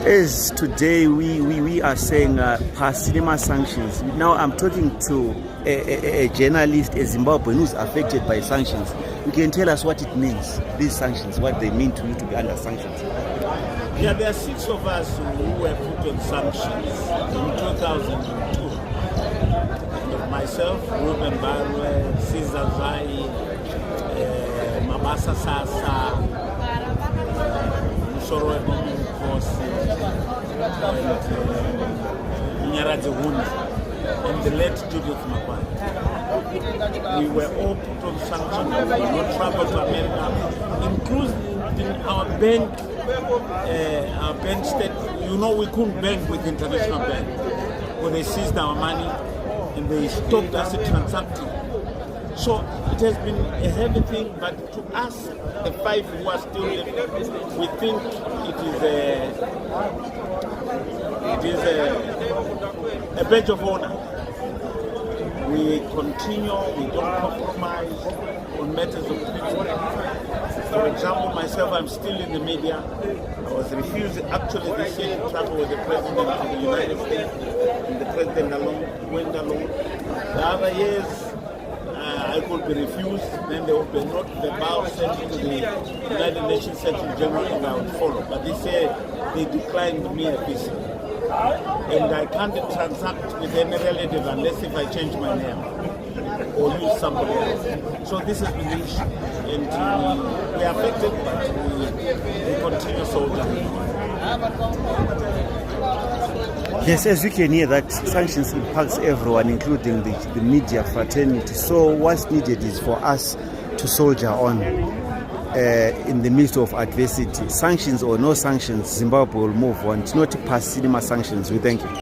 As today we are saying past cinema sanctions. Now I'm talking to a journalist, a Zimbabwean who's affected by sanctions. You can tell us what it means, these sanctions, what they mean to you to be under sanctions. Yeah, there are 6 of us who were put on sanctions in 2002. Myself, Reuben, Barwe, Sly, Mabasa Sasa, Reuben, and the late Judith Makwai. We were all put on sanctions. We were not travel to America, including our bank state. You know, we couldn't bank with international bank when they seized our money and they stopped us transacting. So it has been a heavy thing, but to us, the 5 who are still living, we think it is a badge of honor. We continue, we don't compromise on matters of principle. For example, myself, I'm still in the media. I was refused actually this year to travel with the President of the United States, and the President alone went alone. The other years, I could be refused, then there would be not the bar sent to the United Nations Secretary General and I would follow. But this year, they declined me a visa. And I can't transact with any relative unless if I change my name or use somebody else. So this has been the issue. And we are affected, but we continue soldiering. Yes, as you can hear, that sanctions impacts everyone, including the media fraternity. So what's needed is for us to soldier on in the midst of adversity. Sanctions or no sanctions, Zimbabwe will move on. It's not past cinema sanctions. We thank you.